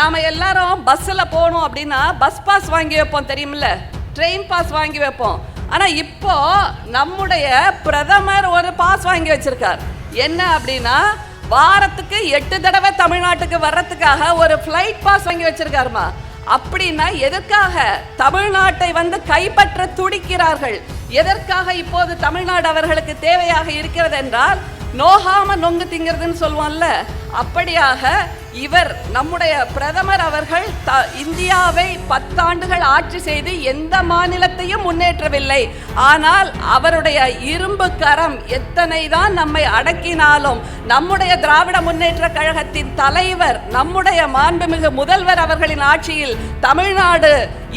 நாம எல்லாரும் பஸ்ல போகணும் அப்படின்னா பஸ் பாஸ் வாங்கி வைப்போம், தெரியுமில்ல? ட்ரெயின் பாஸ் வாங்கி வைப்போம். ஆனா இப்போ நம்முடைய பிரதமர் ஒரு பாஸ் வாங்கி வச்சிருக்கார். என்ன அப்படின்னா, வாரத்துக்கு 8 தடவை தமிழ்நாட்டுக்கு வர்றதுக்காக ஒரு ஃப்ளைட் பாஸ் வாங்கி வச்சிருக்காருமா. அப்படின்னா எதற்காக தமிழ்நாட்டை வந்து கைப்பற்ற துடிக்கிறார்கள்? எதற்காக இப்போது தமிழ்நாடு அவர்களுக்கு தேவையாக இருக்கிறது என்றால், நோகாம நொங்கு திங்கிறதுன்னு சொல்லுவோம்ல, அப்படியாக இவர் நம்முடைய பிரதமர் அவர்கள் இந்தியாவை 10 ஆண்டுகள் ஆட்சி செய்து எந்த மாநிலத்தையும் முன்னேற்றவில்லை. ஆனால் அவருடைய இரும்பு கரம் எத்தனை தான் நம்மை அடக்கினாலும் நம்முடைய திராவிட முன்னேற்ற கழகத்தின் தலைவர், நம்முடைய மாண்புமிகு முதல்வர் அவர்களின் ஆட்சியில் தமிழ்நாடு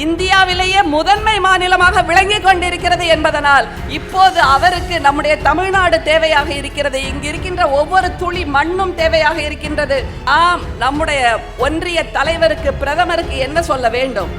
இந்தியாவிலேயே முதன்மை மாநிலமாக விளங்கி கொண்டிருக்கிறது என்பதனால் இப்போது அவருக்கு நம்முடைய தமிழ்நாடு தேவையாக இருக்கிறது. இங்கு இருக்கின்ற ஒவ்வொரு துளி மண்ணும் தேவையாக இருக்கின்றது. ஆம், நம்முடைய ஒன்றிய தலைவருக்கு, பிரதமருக்கு என்ன சொல்ல வேண்டும்?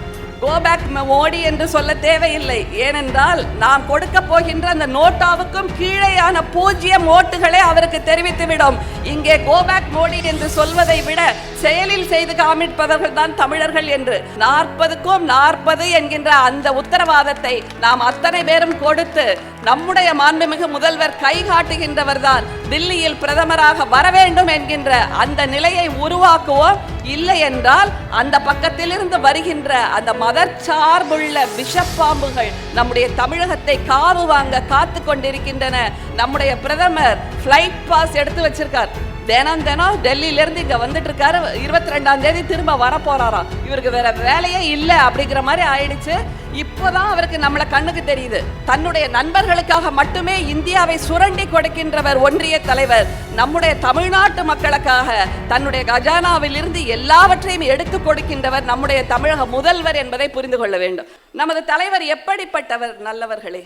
கோ பேக் மோடி என்று சொல்ல தேவையில்லை. ஏனென்றால் நாம் கொடுக்க போகின்ற அந்த நோட்டாவுக்கும் கீழேயான 0 ஓட்டுகளை அவருக்கு தெரிவித்துவிடும். இங்கே கோ பேக் மோடி என்று சொல்வதை விட செயலில் செய்து காமிப்பவர்கள் தான் தமிழர்கள் என்று 40க்கும் 40 என்கின்ற அந்த உத்தரவாதத்தை நாம் அத்தனை பேரும் கொடுத்து நம்முடைய மாண்புமிகு முதல்வர் கை காட்டுகின்றவர் தான் தில்லியில் பிரதமராக வர வேண்டும் என்கின்ற அந்த நிலையை உருவாக்குவோம். இல்லை என்றால் அந்த பக்கத்திலிருந்து வருகின்ற அந்த மதச்சார்புள்ள விஷப்பாம்புகள் நம்முடைய தமிழகத்தை காவு வாங்க காத்து கொண்டிருக்கின்றன. நம்முடைய பிரதமர் ஃப்ளைட் பாஸ் எடுத்து வச்சிருக்கார். தினம் டெல்லியில இருந்து இங்க வந்துட்டு இருக்காரு. 22ஆம் தேதி திரும்ப வர போறாராம். இவருக்கு வேற வேலையே இல்லை அப்படிங்கிற மாதிரி ஆயிடுச்சு. இப்போதான் அவருக்கு நம்மள கண்ணுக்கு தெரியுது. தன்னுடைய நண்பர்களுக்காக மட்டுமே இந்தியாவை சுரண்டி கொடுக்கின்றவர் ஒன்றிய தலைவர். நம்முடைய தமிழ்நாட்டு மக்களுக்காக தன்னுடைய கஜானாவில் இருந்து எல்லாவற்றையும் எடுத்து கொடுக்கின்றவர் நம்முடைய தமிழக முதல்வர் என்பதை புரிந்து கொள்ள வேண்டும். நமது தலைவர் எப்படிப்பட்டவர்? நல்லவர்களே,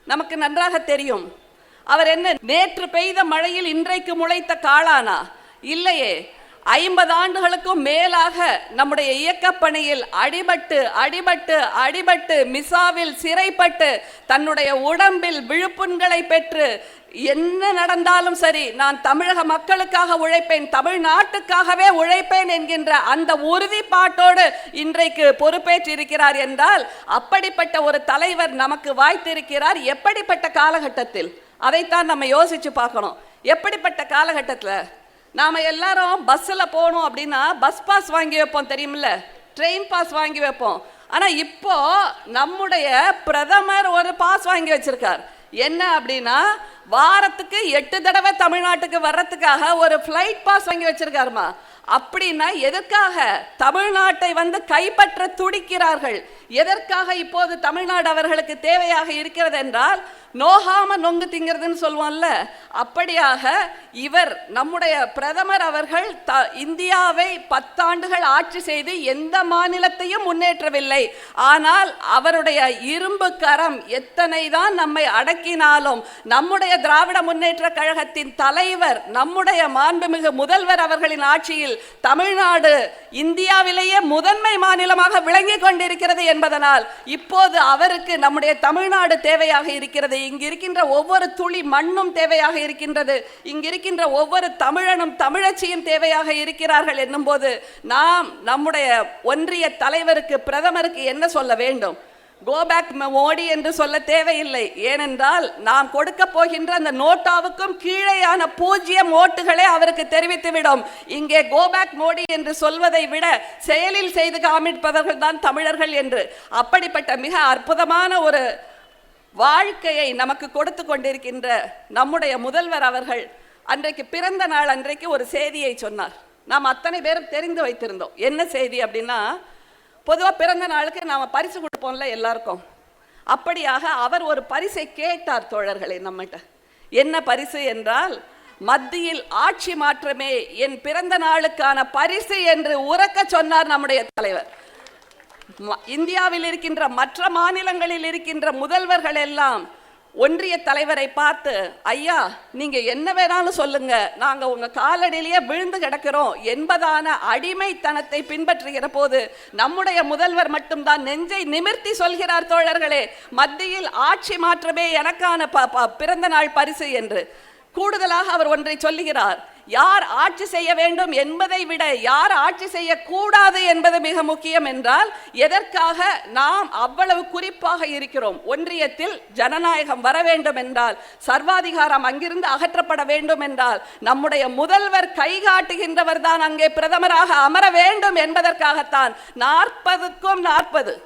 நமக்கு நன்றாக தெரியும். அவர் என்ன நேற்று பெய்த மழையில் இன்றைக்கு முளைத்த காளானா? இல்லையே. 50 ஆண்டுகளுக்கும் மேலாக நம்முடைய இயக்கப்பணியில் அடிபட்டு மிசாவில் சிறைப்பட்டு தன்னுடைய உடம்பில் விழுப்புண்களை பெற்று என்ன நடந்தாலும் சரி, நான் தமிழக மக்களுக்காக உழைப்பேன், தமிழ்நாட்டுக்காகவே உழைப்பேன் என்கின்ற அந்த உறுதிப்பாட்டோடு இன்றைக்கு பொறுப்பேற்றிருக்கிறார் என்றால், அப்படிப்பட்ட ஒரு தலைவர் நமக்கு வாய்த்திருக்கிறார். எப்படிப்பட்ட காலகட்டத்தில்? அதைத்தான் நம்ம யோசிச்சு பார்க்கணும். எப்படிப்பட்ட காலகட்டத்தில் நாம எல்லாரும் பஸ்ல போகணும் அப்படின்னா பஸ் பாஸ் வாங்கி வைப்போம், தெரியுமில்ல? ட்ரெயின் பாஸ் வாங்கி வைப்போம். ஆனா இப்போ நம்முடைய பிரதமர் ஒரு பாஸ் வாங்கி வச்சிருக்கார். என்ன அப்படின்னா, வாரத்துக்கு 8 தடவை தமிழ்நாட்டுக்கு வர்றதுக்காக ஒரு ஃப்ளைட் பாஸ் வாங்கி வச்சிருக்காருமா. அப்படின்னா எதற்காக தமிழ்நாட்டை வந்து கைப்பற்ற துடிக்கிறார்கள்? எதற்காக இப்போது தமிழ்நாடு அவர்களுக்கு தேவையாக இருக்கிறது என்றால், நோகாம நொங்கு திங்கிறதுன்னு சொல்லுவோம்ல, அப்படியாக இவர் நம்முடைய பிரதமர் அவர்கள் இந்தியாவை 10 ஆண்டுகள் ஆட்சி செய்து எந்த மாநிலத்தையும் முன்னேற்றவில்லை. ஆனால் அவருடைய இரும்பு கரம் எத்தனை தான் நம்மை அடக்கினாலும் நம்முடைய திராவிட முன்னேற்ற கழகத்தின் தலைவர், நம்முடைய மாண்புமிகு முதல்வர் அவர்களின் ஆட்சியில் தமிழ்நாடு இந்தியாவிலேயே முதன்மை மாநிலமாக விளங்கி கொண்டிருக்கிறது என்பதனால் இப்போது அவருக்கு நம்முடைய தமிழ்நாடு தேவையாக இருக்கிறது. இங்கு இருக்கின்ற ஒவ்வொரு துளி மண்ணும் தேவையாக இருக்கின்றது. இங்கு இருக்கின்ற ஒவ்வொரு தமிழனும் தமிழச்சியும் தேவையாக இருக்கிறார்கள் என்னும் போது நாம் நம்முடைய ஒன்றிய தலைவருக்கு, பிரதமருக்கு என்ன சொல்ல வேண்டும்? கோ பேக் மோடி என்று சொல்ல தேவையில்லை. ஏனென்றால் நாம் கொடுக்க போகின்ற அந்த நோட்டாவுக்கும் கீழேயான 0 ஓட்டுகளை அவருக்கு தெரிவித்துவிடும். இங்கே கோ பேக் மோடி என்று சொல்வதை விட செயலில் செய்து காமிப்பவர்கள் தான் தமிழர்கள் என்று. அப்படிப்பட்ட மிக அற்புதமான ஒரு வாழ்க்கையை நமக்கு கொடுத்து கொண்டிருக்கின்ற நம்முடைய முதல்வர் அவர்கள் அன்றைக்கு பிறந்த நாள் அன்றைக்கு ஒரு செய்தியை சொன்னார். நாம் அத்தனை பேரும் தெரிந்து வைத்திருந்தோம். என்ன செய்தி அப்படின்னா, பொதுவாக பிறந்த நாளுக்கு நாம் பரிசு கொடுப்போம்ல எல்லாருக்கும். அப்படியாக அவர் ஒரு பரிசை கேட்டார் தோழர்களே நம்மகிட்ட. என்ன பரிசு என்றால், மத்தியில் ஆட்சி மாற்றமே என் பிறந்த நாளுக்கான பரிசு என்று உரக்க சொன்னார் நம்முடைய தலைவர். இந்தியாவில் இருக்கின்ற மற்ற மாநிலங்களில் இருக்கின்ற முதல்வர்கள் எல்லாம் ஒன்றிய தலைவரை பார்த்து, ஐயா நீங்க என்ன வேணாலும் சொல்லுங்க, நாங்க உங்க காலடியிலேயே விழுந்து கிடக்கிறோம் என்பதான அடிமைத்தனத்தை பின்பற்றுகிற போது நம்முடைய முதல்வர் மட்டும்தான் நெஞ்சை நிமிர்த்தி சொல்கிறார் தோழர்களே, மத்தியில் ஆட்சி மாற்றமே எனக்கான பிறந்த நாள் பரிசு என்று. கூடுதலாக அவர் ஒன்றை சொல்லுகிறார், யார் ஆட்சி செய்ய வேண்டும் என்பதை விட யார் ஆட்சி செய்யக்கூடாது என்பது மிக முக்கியம் என்றால் எதற்காக நாம் அவ்வளவு குறிப்பாக இருக்கிறோம்? ஒன்றியத்தில் ஜனநாயகம் வர வேண்டும் என்றால், சர்வாதிகாரம் அங்கிருந்து அகற்றப்பட வேண்டும் என்றால், நம்முடைய முதல்வர் கைகாட்டுகின்றவர் தான் அங்கே பிரதமராக அமர வேண்டும் என்பதற்காகத்தான் 40க்கும் 40.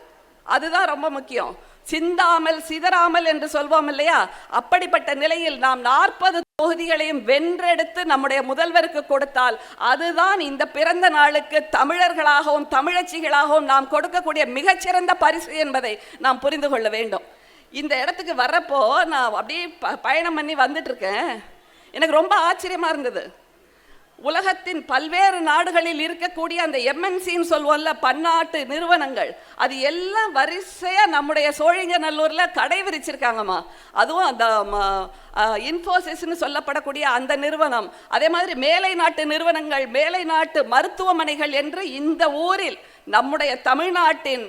அதுதான் ரொம்ப முக்கியம். சிந்தாமல் சிதறாமல் என்று சொல்வோம் இல்லையா? அப்படிப்பட்ட நிலையில் நாம் 40 தொகுதிகளையும் வென்றெடுத்து நம்முடைய முதல்வருக்கு கொடுத்தால் அதுதான் இந்த பிறந்த நாளுக்கு தமிழர்களாகவும் தமிழச்சிகளாகவும் நாம் கொடுக்கக்கூடிய மிகச்சிறந்த பரிசு என்பதை நாம் புரிந்து கொள்ள வேண்டும். இந்த இடத்துக்கு வர்றப்போ நான் அப்படியே பயணம் பண்ணி வந்துட்டு இருக்கேன். எனக்கு ரொம்ப ஆச்சரியமா இருந்தது. உலகத்தின் பல்வேறு நாடுகளில் இருக்கக்கூடிய அந்த எம்என்சின்னு சொல்லுவோம்ல, பன்னாட்டு நிறுவனங்கள், அது எல்லாம் வரிசையா நம்முடைய சோழிங்கநல்லூர்ல கடை விரிச்சிருக்காங்கம்மா. அதுவும் அந்த இன்ஃபோசிஸ்ன்னு சொல்லப்படக்கூடிய அந்த நிறுவனம், அதே மாதிரி மேலை நாட்டு நிறுவனங்கள், மேலை நாட்டு மருத்துவமனைகள் என்று இந்த ஊரில் நம்முடைய தமிழ்நாட்டின்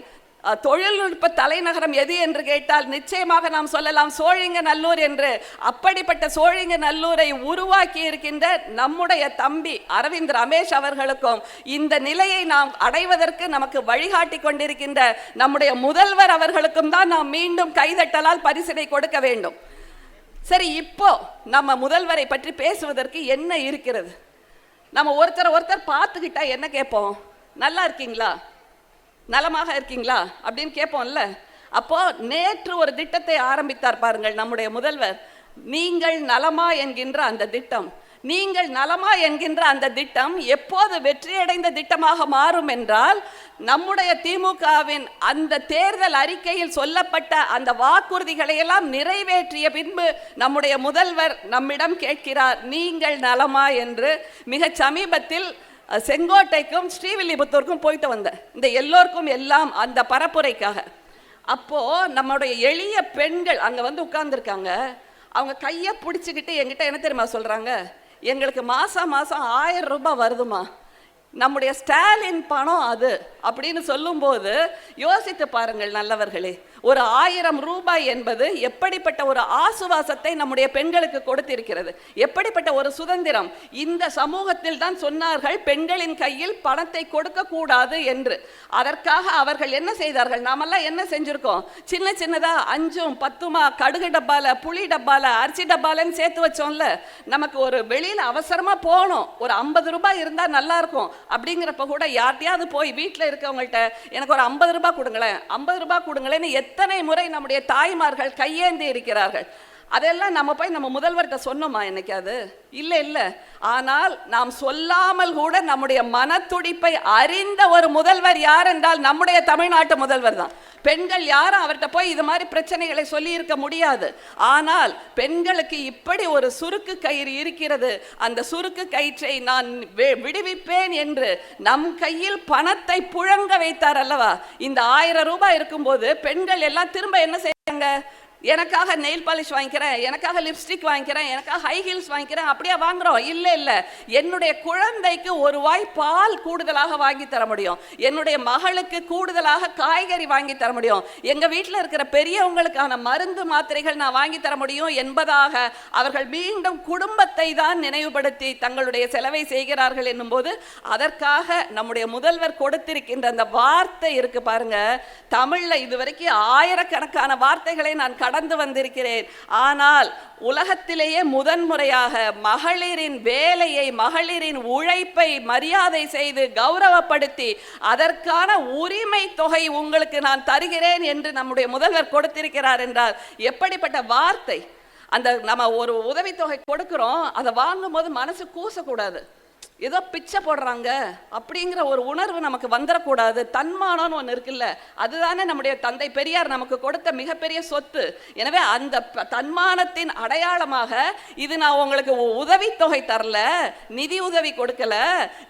தொழில்நுட்ப தலைநகரம் எது என்று கேட்டால் நிச்சயமாக நாம் சொல்லலாம் சோழிங்கநல்லூர் என்று. அப்படிப்பட்ட சோழிங்கநல்லூரை உருவாக்கி இருக்கின்ற நம்முடைய தம்பி அரவிந்த் ரமேஷ் அவர்களுக்கும் இந்த நிலையை நாம் அடைவதற்கு நமக்கு வழிகாட்டி கொண்டிருக்கின்ற நம்முடைய முதல்வர் அவர்களுக்கும் தான் நாம் மீண்டும் கைதட்டலால் பரிசினை கொடுக்க வேண்டும். சரி, இப்போ நம்ம முதல்வரை பற்றி பேசுவதற்கு என்ன இருக்கிறது? நம்ம ஒருத்தர் பார்த்துக்கிட்டா என்ன கேட்போம்? நல்லா இருக்கீங்களா, நலமாக இருக்கீங்களா அப்படின்னு கேட்போம்ல. அப்போ நேற்று ஒரு திட்டத்தை ஆரம்பித்தார் பாருங்கள் நம்முடைய முதல்வர். நீங்கள் நலமா என்கின்ற அந்த திட்டம், நீங்கள் நலமா என்கின்ற அந்த திட்டம் எப்போது வெற்றியடைந்த திட்டமாக மாறும் என்றால், நம்முடைய திமுகவின் அந்த தேர்தல் அறிக்கையில் சொல்லப்பட்ட அந்த வாக்குறுதிகளை எல்லாம் நிறைவேற்றிய பின்பு நம்முடைய முதல்வர் நம்மிடம் கேட்கிறார், நீங்கள் நலமா என்று. மிக சமீபத்தில் செங்கோட்டைக்கும் ஸ்ரீவில்லிபுத்தூருக்கும் போயிட்டு வந்தேன், இந்த எல்லோருக்கும் எல்லாம் அந்த பரப்புரைக்காக. அப்போ நம்முடைய எளிய பெண்கள் அங்க வந்து உட்கார்ந்துருக்காங்க. அவங்க கையை பிடிச்சிக்கிட்டு என்கிட்ட என்ன தெரியுமா சொல்றாங்க? எங்களுக்கு மாசம் 1000 ரூபாய் வருதுமா, நம்முடைய ஸ்டாலின் பணம் அது அப்படின்னு சொல்லும்போது யோசித்து பாருங்கள் நல்லவர்களே. ஒரு 1000 ரூபாய் என்பது எப்படிப்பட்ட ஒரு ஆசுவாசத்தை நம்முடைய பெண்களுக்கு கொடுத்திருக்கிறது, எப்படிப்பட்ட ஒரு சுதந்திரம். இந்த சமூகத்தில் தான் சொன்னார்கள் பெண்களின் கையில் பணத்தை கொடுக்க கூடாது என்று. அதற்காக அவர்கள் என்ன செய்தார்கள்? நாமெல்லாம் என்ன செஞ்சிருக்கோம்? சின்ன சின்னதா 5ம் 10மா கடுகு டப்பால, புளி டப்பால, அரிசி டப்பாலன்னு சேர்த்து வச்சோம்ல. நமக்கு ஒரு வெளியில அவசரமா போகணும், ஒரு 50 ரூபாய் இருந்தா நல்லா இருக்கும் அப்படிங்கிறப்ப கூட யார்ட்டையாவது போய் வீட்டில் இருக்கவங்கள்ட்ட எனக்கு ஒரு 50 ரூபாய் கொடுங்களேன், 50 ரூபாய் கொடுங்களேன்னு எத்தனை முறை நம்முடைய தாய்மார்கள் கையேந்தி இருக்கிறார்கள். அதெல்லாம் நம்ம போய் நம்ம முதல்வர்கிட்ட சொன்னோமா என்னைக்காவது? இல்லை. ஆனால் நாம் சொல்லாமல் கூட நம்முடைய மனத்துடிப்பை அறிந்த ஒரு முதல்வர் யார் என்றால் நம்முடைய தமிழ்நாட்டு முதல்வர் தான். பெண்கள் யாரும் அவர்கிட்ட போய் இது மாதிரி பிரச்சனைகளை சொல்லி இருக்க முடியாது. ஆனால் பெண்களுக்கு இப்படி ஒரு சுருக்கு கயிறு இருக்கிறது, அந்த சுருக்கு கயிற்றை நான் விடுவிப்பேன் என்று நம் கையில் பணத்தை புழங்க வைத்தார் அல்லவா? இந்த 1000 ரூபாய் இருக்கும்போது பெண்கள் எல்லாம் திரும்ப என்ன செய்றாங்க? எனக்காக நெயில் பாலிஷ் வாங்கிக்கிறேன், எனக்காக லிப்ஸ்டிக் வாங்கிக்கிறேன், எனக்காக ஹை ஹீல்ஸ் வாங்கிக்கிறேன், அப்படியே வாங்குறோம். இல்லை, என்னுடைய குழந்தைக்கு ஒரு வாய் பால் கூடுதலாக வாங்கி தர முடியும், என்னுடைய மகளுக்கு கூடுதலாக காய்கறி வாங்கி தர முடியும், எங்க வீட்டில் இருக்கிற பெரியவங்களுக்கான மருந்து மாத்திரைகள் நான் வாங்கி தர முடியும் என்பதாக அவர்கள் மீண்டும் குடும்பத்தை தான் நினைவுபடுத்தி தங்களுடைய செலவை செய்கிறார்கள் என்னும் போது அதற்காக நம்முடைய முதல்வர் கொடுத்திருக்கின்ற அந்த வார்த்தை இருக்கு பாருங்க. தமிழ்ல இதுவரைக்கும் ஆயிரக்கணக்கான வார்த்தைகளை நான் கடந்து வந்திருக்கிறேன். ஆனால் உலகத்திலேயே முதன்முறையாக மகளிரின் வேலையை, மகளிரின் உழைப்பை மரியாதை செய்து கௌரவப்படுத்தி அதற்கான உரிமை தொகை உங்களுக்கு நான் தருகிறேன் என்று நம்முடைய முதல்வர் கொடுத்திருக்கிறார் என்றால் எப்படிப்பட்ட வார்த்தை! அந்த நம்ம ஒரு உதவித்தொகை கொடுக்கிறோம், அதை வாங்கும் போது மனசு கூசக்கூடாது, ஏதோ பிச்சை போடுறாங்க அப்படிங்கிற ஒரு உணர்வு நமக்கு வந்துடக்கூடாது. தன்மானம்னு ஒன்று இருக்குல்ல, அதுதானே நம்முடைய தந்தை பெரியார் நமக்கு கொடுத்த மிகப்பெரிய சொத்து. எனவே அந்த தன்மானத்தின் அடையாளமாக இது நான் உங்களுக்கு உதவித்தொகை தரல, நிதி உதவி கொடுக்கல,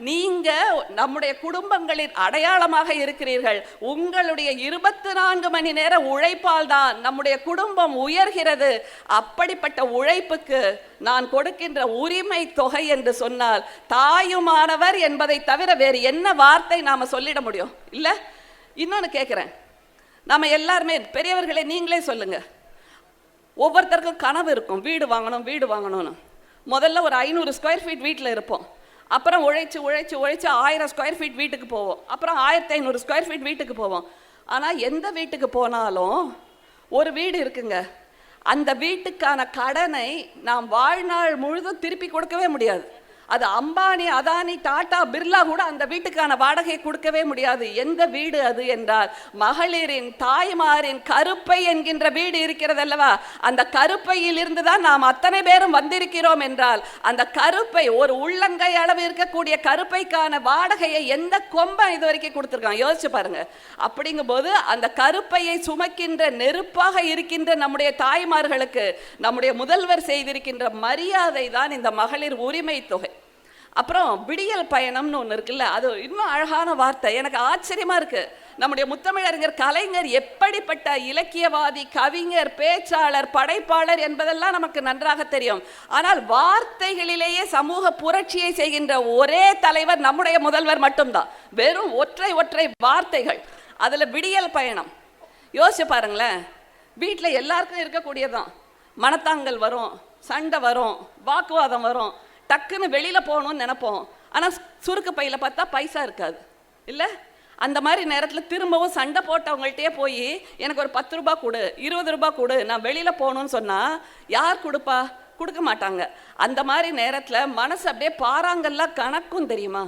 நீங்க நம்முடைய குடும்பங்களின் அடையாளமாக இருக்கிறீர்கள். உங்களுடைய 24 மணி நேர உழைப்பால் தான் நம்முடைய குடும்பம் உயர்கிறது. அப்படிப்பட்ட உழைப்புக்கு நான் கொடுக்கின்ற உரிமை தொகை என்று சொன்னால் தாயுமானவர் என்பதை தவிர வேறு என்ன வார்த்தை நாம சொல்லிட முடியும்? இல்ல, இன்னொன்னு கேட்கிறேன், நாம எல்லாருமே பெரியவர்களே நீங்களே சொல்லுங்க, ஒவ்வொருத்தருக்கும் கனவு இருக்கும், வீடு வாங்கணும் வீடு வாங்கணும்னு. முதல்ல ஒரு 500 ஸ்கொயர் ஃபீட் வீட்டில் இருப்போம். அப்புறம் உழைச்சி 1000 ஸ்கொயர் ஃபீட் வீட்டுக்கு போவோம். அப்புறம் 1500 ஸ்கொயர் ஃபீட் வீட்டுக்கு போவோம். ஆனால் எந்த வீட்டுக்கு போனாலும் ஒரு வீடு இருக்குங்க, அந்த வீட்டுக்கான கடனை நாம் வாழ்நாள் முழுதும் திருப்பி கொடுக்கவே முடியாது. அது அம்பானி, அதானி, டாடா, பிர்லா கூட அந்த வீட்டுக்கான வாடகை கொடுக்கவே முடியாது. எந்த வீடு அது என்றால் மகளிரின், தாய்மாரின் கருப்பை என்கின்ற வீடு இருக்கிறது அல்லவா? அந்த கருப்பையில் இருந்து தான் நாம் அத்தனை பேரும் வந்திருக்கிறோம் என்றால் அந்த கருப்பை, ஒரு உள்ளங்கை அளவு இருக்கக்கூடிய கருப்பைக்கான வாடகையை எந்த கொம்பன் இது வரைக்கும் கொடுத்துருக்கான்? யோசிச்சு பாருங்க. அப்படிங்கும்போது அந்த கருப்பையை சுமக்கின்ற நெருப்பாக இருக்கின்ற நம்முடைய தாய்மார்களுக்கு நம்முடைய முதல்வர் செய்திருக்கின்ற மரியாதை தான் இந்த மகளிர் உரிமை தொகை. அப்புறம் விடியல் பயணம்னு ஒன்று இருக்குல்ல, அது இன்னும் அழகான வார்த்தை. எனக்கு ஆச்சரியமா இருக்கு. நம்முடைய முத்தமிழறிஞர் கலைஞர் எப்படிப்பட்ட இலக்கியவாதி, கவிஞர், பேச்சாளர், படைப்பாளர் என்பதெல்லாம் நமக்கு நன்றாக தெரியும். ஆனால் வார்த்தைகளிலேயே சமூக புரட்சியை செய்கின்ற ஒரே தலைவர் நம்முடைய முதல்வர் மட்டும்தான். வெறும் ஒற்றை வார்த்தைகள். அதுல விடியல் பயணம் யோசிச்சு பாருங்களேன். வீட்டில் எல்லாருக்கும் இருக்கக்கூடியதான். மனத்தாங்கல் வரும், சண்டை வரும், வாக்குவாதம் வரும், டக்குன்னு வெளியில் போகணும்னு நினைப்போம். ஆனால் சுருக்கு பையில் பார்த்தா பைசா இருக்காது இல்லை? அந்த மாதிரி நேரத்தில் திரும்பவும் சண்டை போட்டவங்கள்ட்டே போய் எனக்கு ஒரு 10 ரூபா கொடு, 20 ரூபா கொடு, நான் வெளியில் போகணும்னு சொன்னால் யார் கொடுப்பா? கொடுக்க மாட்டாங்க. அந்த மாதிரி நேரத்தில் மனசு அப்படியே பாறாங்கல்லாம் கணக்கும் தெரியுமா?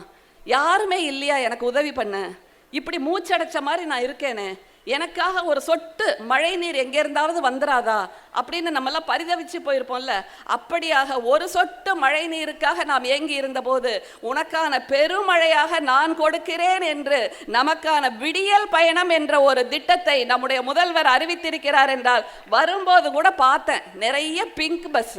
யாருமே இல்லையா எனக்கு உதவி பண்ண? இப்படி மூச்சடைச்ச மாதிரி நான் இருக்கேனே, எனக்காக ஒரு சொட்டு மழை நீர் எங்கே இருந்தாவது வந்துடாதா அப்படின்னு நம்மெல்லாம் பரிதவிச்சு போயிருப்போம்ல. அப்படியாக ஒரு சொட்டு மழை நீருக்காக நாம் ஏங்கி இருந்தபோது உனக்கான பெருமழையாக நான் கொடுக்கிறேன் என்று நமக்கான விடியல் பயணம் என்ற ஒரு திட்டத்தை நம்முடைய முதல்வர் அறிவித்திருக்கிறார் என்றால் வரும்போது கூட பார்த்தேன் நிறைய பிங்க் பஸ்.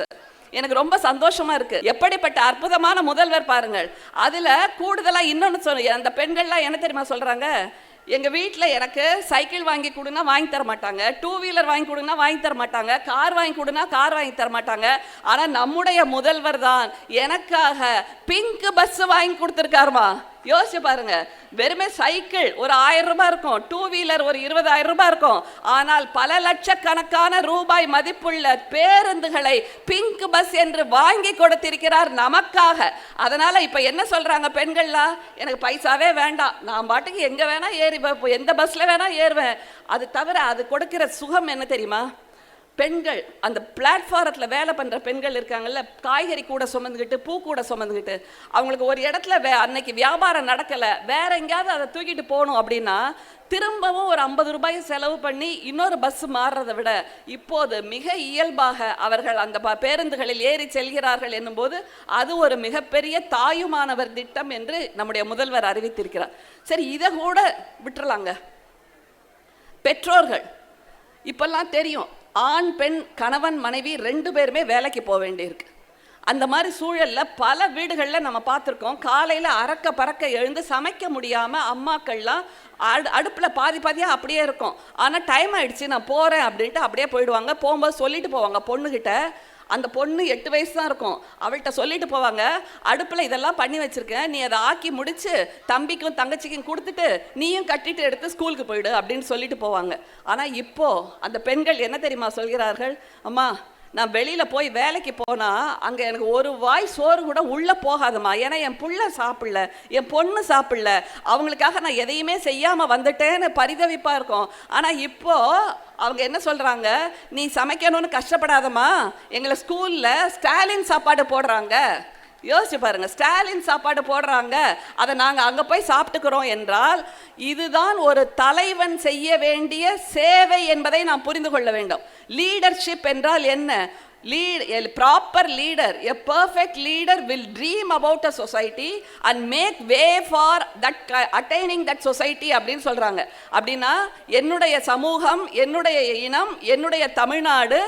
எனக்கு ரொம்ப சந்தோஷமா இருக்கு. எப்படிப்பட்ட அற்புதமான முதல்வர் பாருங்கள். அதுல கூடுதலா இன்னொன்னு சொல்ல, அந்த பெண்கள்லாம் என்ன தெரியுமா சொல்றாங்க? எங்கள் வீட்டில் எனக்கு சைக்கிள் வாங்கி கொடுனா வாங்கி தர மாட்டாங்க, 2 வீலர் வாங்கி கொடுனா வாங்கி தர மாட்டாங்க, கார் வாங்கி கொடுனா கார் வாங்கி தர மாட்டாங்க. ஆனால் நம்முடைய முதல்வர் தான் எனக்காக பிங்க் பஸ் வாங்கி கொடுத்துருக்காருமா. யோசிச்சு பாருங்க. வெறுமே சைக்கிள் ஒரு 1000 ரூபாய் இருக்கும், 2 வீலர் ஒரு 20,000 ரூபாய் இருக்கும். ஆனால் பல லட்சக்கணக்கான ரூபாய் மதிப்புள்ள பேருந்துகளை பிங்க் பஸ் என்று வாங்கி கொடுத்திருக்கிறார் நமக்காக. அதனால இப்ப என்ன சொல்றாங்க பெண்கள்லாம்? எனக்கு பைசாவே வேண்டாம், நான் பாட்டுக்கு எங்க வேணா ஏறி எந்த பஸ்ல வேணா ஏறுவேன். அது தவிர அது கொடுக்கிற சுகம் என்ன தெரியுமா? பெண்கள் அந்த பிளாட்ஃபாரத்தில் வேலை பண்ணுற பெண்கள் இருக்காங்கல்ல, காய்கறி கூட சுமந்துக்கிட்டு, பூ கூட சுமந்துக்கிட்டு, அவங்களுக்கு ஒரு இடத்துல அன்னைக்கு வியாபாரம் நடக்கலை, வேற எங்கேயாவது அதை தூக்கிட்டு போகணும் அப்படின்னா திரும்பவும் ஒரு 50 ரூபாயை செலவு பண்ணி இன்னொரு பஸ் மாறுறதை விட இப்போது மிக இயல்பாக அவர்கள் அந்த பேருந்துகளில் ஏறி செல்கிறார்கள் என்னும்போது அது ஒரு மிகப்பெரிய தாயுமானவர் திட்டம் என்று நம்முடைய முதல்வர் அறிவித்திருக்கிறார். சரி, இதை கூட விட்டுறலாங்க. பெற்றோர்கள் இப்பெல்லாம் தெரியும், ஆண் பெண் கணவன் மனைவி 2 பேருமே வேலைக்கு போக வேண்டியிருக்கு. அந்த மாதிரி சூழலில் பல வீடுகளில் நம்ம பார்த்துருக்கோம். காலையில் அறக்க பறக்க எழுந்து சமைக்க முடியாமல் அம்மாக்கள்லாம் அடுப்பில் பாதியாக அப்படியே இருக்கும். ஆனால் டைம் ஆகிடுச்சு நான் போகிறேன் அப்படின்ட்டு அப்படியே போயிடுவாங்க. போகும்போது சொல்லிட்டு போவாங்க பொண்ணுக்கிட்ட. அந்த பொண்ணு 8 வயசு தான் இருக்கும். அவள்கிட்ட சொல்லிட்டு போவாங்க, அடுப்பில் இதெல்லாம் பண்ணி வச்சுருக்கேன், நீ அதை ஆக்கி முடிச்சு தம்பிக்கும் தங்கச்சிக்கும் கொடுத்துட்டு நீயும் கட்டிட்டு எடுத்து ஸ்கூலுக்கு போயிடு அப்படின்னு சொல்லிட்டு போவாங்க. ஆனால் இப்போது அந்த பெண்கள் என்ன தெரியுமா சொல்கிறார்கள்? அம்மா, நான் வெளியில் போய் வேலைக்கு போனால் அங்கே எனக்கு ஒரு வாய் சோறு கூட உள்ளே போகாதுமா. ஏன்னா என் புள்ள சாப்பிடல, என் பொண்ணு சாப்பிடல, அவங்களுக்காக நான் எதையுமே செய்யாமல் வந்துட்டேன்னு பரிதவிப்பாக இருக்கும். ஆனால் இப்போது அவங்க என்ன சொல்கிறாங்க? நீ சமைக்கணும்னு கஷ்டப்படாதம்மா, எங்களை ஸ்கூலில் ஸ்டாலின் சாப்பாடு போடுறாங்க. யோசிச்சு பாருங்க, ஸ்டாலின் சாப்பாடு போடுறாங்க, அதை நாங்கள் அங்கே போய் சாப்பிட்டுக்கிறோம் என்றால் இதுதான் ஒரு தலைவன் செய்ய வேண்டிய சேவை என்பதை நாம் புரிந்து கொள்ள வேண்டும். லீடர்ஷிப் என்றால் என்ன? A proper leader, a perfect leader will dream about a society and make way for that attaining that society அப்படின்னு சொல்றாங்க. அப்படின்னா என்னுடைய சமூகம், என்னுடைய இனம், என்னுடைய தமிழ்நாடு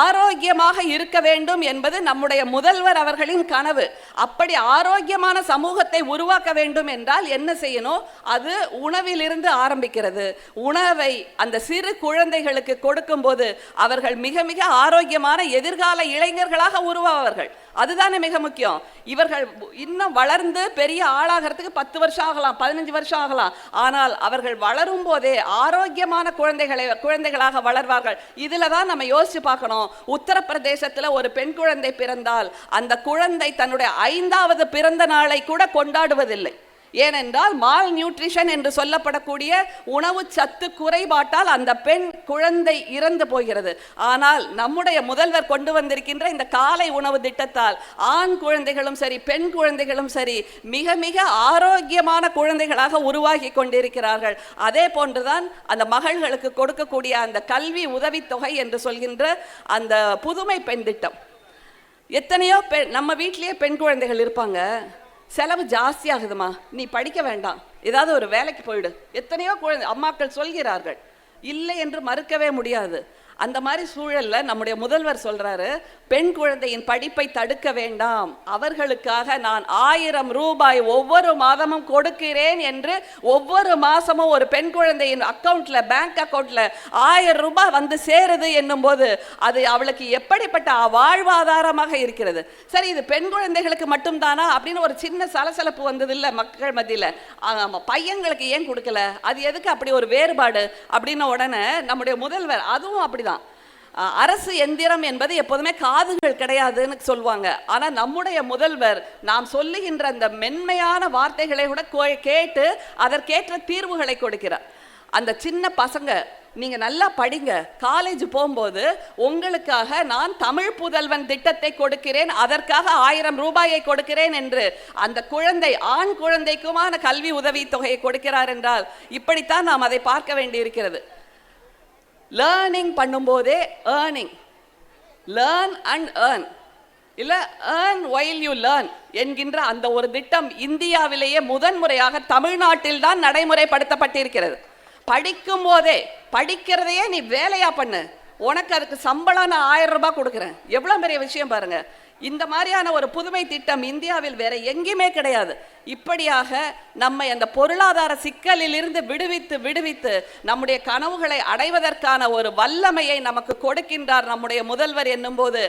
ஆரோக்கியமாக இருக்க வேண்டும் என்பது நம்முடைய முதல்வர் அவர்களின் கனவு. அப்படி ஆரோக்கியமான சமூகத்தை உருவாக்க வேண்டும் என்றால் என்ன செய்யணும்? அது உணவிலிருந்து ஆரம்பிக்கிறது. உணவை அந்த சிறு குழந்தைகளுக்கு கொடுக்கும் போது அவர்கள் மிக மிக ஆரோக்கியமான எதிர்கால எதிர்கால இளைஞர்களாக உருவாவார்கள். அதுதானே மிக முக்கியம். இவர்கள் இன்னும் வளர்ந்து பெரிய ஆளாகிறதுக்கு 10 வருஷம் ஆகலாம், 15 வருஷம் ஆகலாம். ஆனால் அவர்கள் வளரும் போதே ஆரோக்கியமான குழந்தைகளாக வளர்வார்கள். இதுல தான் நம்ம யோசிச்சு பார்க்கணும். உத்தரப்பிரதேசத்துல ஒரு பெண் குழந்தை பிறந்தால் அந்த குழந்தை தன்னுடைய 5வது பிறந்த நாளை கூட கொண்டாடுவதில்லை. ஏனென்றால் மால் நியூட்ரிஷன் என்று சொல்லப்படக்கூடிய உணவு சத்து குறைபாட்டால் அந்த பெண் குழந்தை இறந்து போகிறது. ஆனால் நம்முடைய முதல்வர் கொண்டு வந்திருக்கின்ற இந்த காலை உணவு திட்டத்தால் ஆண் குழந்தைகளும் சரி பெண் குழந்தைகளும் சரி மிக மிக ஆரோக்கியமான குழந்தைகளாக உருவாகி கொண்டிருக்கிறார்கள். அதே போன்றுதான் அந்த மகள்களுக்கு கொடுக்கக்கூடிய அந்த கல்வி உதவித்தொகை என்று சொல்கின்ற அந்த புதுமை பெண் திட்டம். எத்தனையோ நம்ம வீட்டிலேயே பெண் குழந்தைகள் இருப்பாங்க. செலவு ஜாஸ்தி ஆகுதுமா, நீ படிக்க வேண்டாம், ஏதாவது ஒரு வேலைக்கு போயிடு, எத்தனையோ அம்மாக்கள் சொல்கிறார்கள். இல்லை என்று மறுக்கவே முடியாது. அந்த மாதிரி சூழல்ல நம்முடைய முதல்வர் சொல்றாரு, பெண் குழந்தையின் படிப்பை தடுக்க வேண்டாம், அவர்களுக்காக நான் 1000 ரூபாய் ஒவ்வொரு மாதமும் கொடுக்கிறேன் என்று. ஒவ்வொரு மாசமும் ஒரு பெண் குழந்தையின் அக்கௌண்ட்ல, பேங்க் அக்கௌண்ட்ல 1000 ரூபாய் வந்து சேருது என்னும் போது அது அவளுக்கு எப்படிப்பட்ட வாழ்வாதாரமாக இருக்கிறது. சரி, இது பெண் குழந்தைகளுக்கு மட்டும்தானா அப்படின்னு ஒரு சின்ன சலசலப்பு வந்தது இல்லை மக்கள் மத்தியில். பையன்களுக்கு ஏன் கொடுக்கல, அது எதுக்கு அப்படி ஒரு வேறுபாடு அப்படின்ன உடனே நம்முடைய முதல்வர் அதுவும் அப்படி அரசு எந்திரம் என்பது எப்போதுமே காதுகள் கிடையாதுன்னு சொல்லுவாங்க. ஆனா நம்முடைய முதல்வர் நாம் சொல்லுகின்ற அந்த மென்மையான வார்த்தைகளை கூட கேட்டு அதற்கேற்ற தீர்வுகளை கொடுக்கிறார். அந்த சின்ன பசங்க, நீங்க நல்லா படிங்க, காலேஜ் போகும்போது உங்களுக்காக நான் தமிழ் புதல்வன் திட்டத்தை கொடுக்கிறேன், அதற்காக 1000 ரூபாயை கொடுக்கிறேன் என்று அந்த குழந்தை, ஆண் குழந்தைக்குமான கல்வி உதவி தொகையை கொடுக்கிறார் என்றால் இப்படித்தான் நாம் அதை பார்க்க வேண்டி இருக்கிறது. லேர்னிங் பண்ணும்போதே ஏர்னிங், லேர்ன் அண்ட் ஏர்ன், இல்ல ஏர்ன் வைல் யூ லேர்ன் என்கின்ற அந்த ஒரு திட்டம் இந்தியாவிலேயே முதன்முறையாக தமிழ்நாட்டில் தான் நடைமுறைப்படுத்தப்பட்டிருக்கிறது. படிக்கும் போதே, படிக்கிறதையே நீ வேலையா பண்ணு, உனக்கு அதுக்கு சம்பளம் நான் 1000 ரூபாய் கொடுக்குறேன். எவ்வளவு பெரிய விஷயம் பாருங்க. இந்த மாதிரியான ஒரு புதுமை திட்டம் இந்தியாவில் வேற எங்கேயுமே கிடையாது. இப்படியாக நம்மை அந்த பொருளாதார சிக்கலில் இருந்து விடுவித்து நம்முடைய கனவுகளை அடைவதற்கான ஒரு வல்லமையை நமக்கு கொடுக்கின்றார் நம்முடைய முதல்வர் என்னும் போது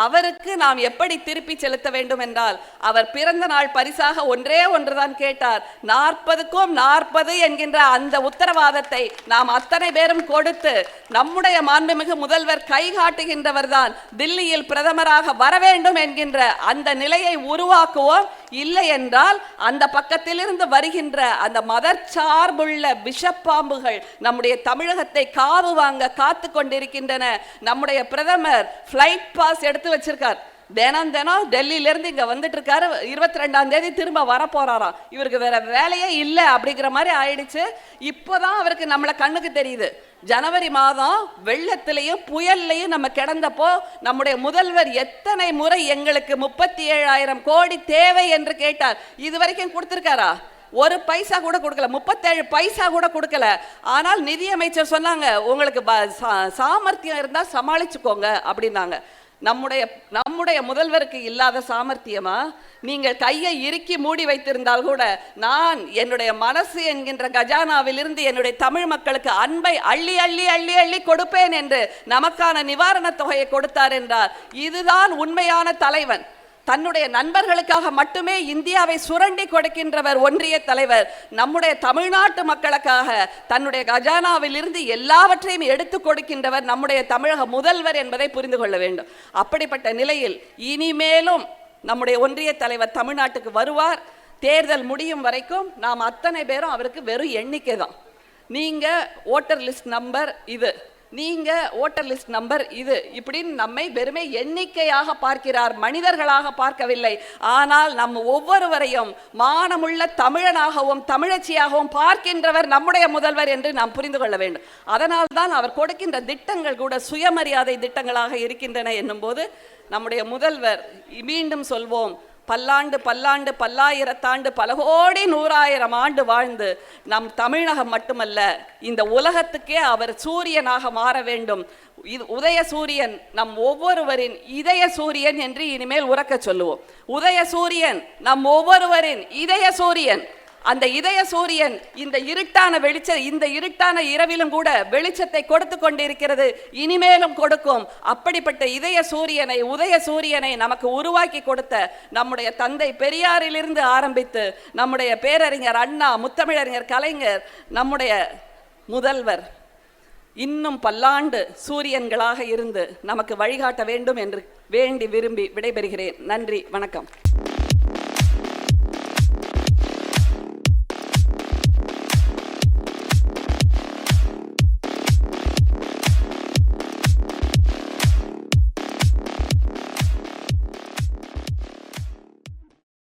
அவருக்கு நாம் எப்படி திருப்பி செலுத்த வேண்டும் என்றால், அவர் பிறந்த நாள் பரிசாக ஒன்றே ஒன்றுதான் கேட்டார். 40க்கும் 40 என்கின்ற அந்த உத்தரவாதத்தை நாம் அத்தனை பேரும் கொடுத்து நம்முடைய மாண்புமிகு முதல்வர் கை காட்டுகின்றவர் தான் தில்லியில் பிரதமராக வர வேண்டும் என்கின்ற அந்த நிலையை உருவாக்குவோம். இல்லை என்றால் அந்த பக்கத்திலிருந்து வருகின்ற அந்த மதச்சார்புள்ள விஷப்பாம்புகள் நம்முடைய தமிழகத்தை காவு வாங்க காத்து கொண்டிருக்கின்றன. நம்முடைய பிரதமர் ஃப்ளைட் பாஸ் எடுத்து வச்சிருக்கார். தினம் டெல்லியில இருந்து இங்க வந்துட்டு இருக்காரு. 22ஆம் தேதி திரும்ப வர போறாராம். இவருக்கு வேற வேலையே இல்லை அப்படிங்கிற மாதிரி ஆயிடுச்சு. இப்போதான் அவருக்கு நம்மள கண்ணுக்கு தெரியுது. ஜனவரி மாதம் வெள்ளத்திலையும் புயல்லையும் நம்ம கிடந்தப்போ நம்முடைய முதல்வர் எத்தனை முறை எங்களுக்கு 37,000 கோடி தேவை என்று கேட்டார். இதுவரைக்கும் கொடுத்திருக்காரா? ஒரு பைசா கூட கொடுக்கல, 37 பைசா கூட கொடுக்கல. ஆனால் நிதியமைச்சர் சொன்னாங்க, உங்களுக்கு சாமர்த்தியம் இருந்தா சமாளிச்சுக்கோங்க அப்படின்னாங்க. நம்முடைய முதல்வருக்கு இல்லாத சாமர்த்தியமா? நீங்கள் கையை இறுக்கி மூடி வைத்திருந்தால் கூட நான் என்னுடைய மனசு என்கின்ற கஜானாவில் இருந்து என்னுடைய தமிழ் மக்களுக்கு அன்பை அள்ளி அள்ளி அள்ளி அள்ளி கொடுப்பேன் என்று நமக்கான நிவாரண தொகையை கொடுத்தார் என்றார். இதுதான் உண்மையான தலைவன். தன்னுடைய நண்பர்களுக்காக மட்டுமே இந்தியாவை சுரண்டி கொடுக்கின்றவர் ஒன்றிய தலைவர். நம்முடைய தமிழ்நாட்டு மக்களுக்காக தன்னுடைய கஜானாவில் இருந்து எல்லாவற்றையும் எடுத்து கொடுக்கின்றவர் நம்முடைய தமிழக முதல்வர் என்பதை புரிந்து கொள்ள வேண்டும். அப்படிப்பட்ட நிலையில் இனிமேலும் நம்முடைய ஒன்றிய தலைவர் தமிழ்நாட்டுக்கு வருவார். தேர்தல் முடியும் வரைக்கும் நாம் அத்தனை பேரும் அவருக்கு வெறும் எண்ணிக்கை தான். நீங்க ஓட்டர் லிஸ்ட் நம்பர் இது, நீங்க ஓட்டர் லிஸ்ட் நம்பர் இது, இப்படின்னு நம்மை வெறுமே எண்ணிக்கையாக பார்க்கிறார், மனிதர்களாக பார்க்கவில்லை. ஆனால் நம்ம ஒவ்வொருவரையும் மானமுள்ள தமிழனாகவும் தமிழச்சியாகவும் பார்க்கின்றவர் நம்முடைய முதல்வர் என்று நாம் புரிந்து கொள்ள வேண்டும். அதனால் தான் அவர் கொடுக்கின்ற திட்டங்கள் கூட சுயமரியாதை திட்டங்களாக இருக்கின்றன என்னும் போது நம்முடைய முதல்வர், மீண்டும் சொல்வோம், பல்லாண்டு பல்லாண்டு பல்லாயிரத்தாண்டு பல கோடி 100,000 ஆண்டு வாழ்ந்து நம் தமிழகம் மட்டுமல்ல இந்த உலகத்துக்கே அவர் சூரியனாக மாற வேண்டும். உதய சூரியன் நம் ஒவ்வொருவரின் இதய சூரியன் என்று இனிமேல் உறக்க சொல்லுவோம். உதய சூரியன் நம் ஒவ்வொருவரின் இதய சூரியன். அந்த இதய சூரியன் இந்த இருட்டான இரவிலும் கூட வெளிச்சத்தை கொடுத்து கொண்டிருக்கிறது, இனிமேலும் கொடுக்கும். அப்படிப்பட்ட உதய சூரியனை நமக்கு உருவாக்கி கொடுத்த நம்முடைய தந்தை பெரியாரிலிருந்து ஆரம்பித்து நம்முடைய பேரறிஞர் அண்ணா, முத்தமிழறிஞர் கலைஞர், நம்முடைய முதல்வர் இன்னும் பல்லாண்டு சூரியன்களாக இருந்து நமக்கு வழிகாட்ட வேண்டும் என்று வேண்டி விரும்பி விடைபெறுகிறேன். நன்றி, வணக்கம்.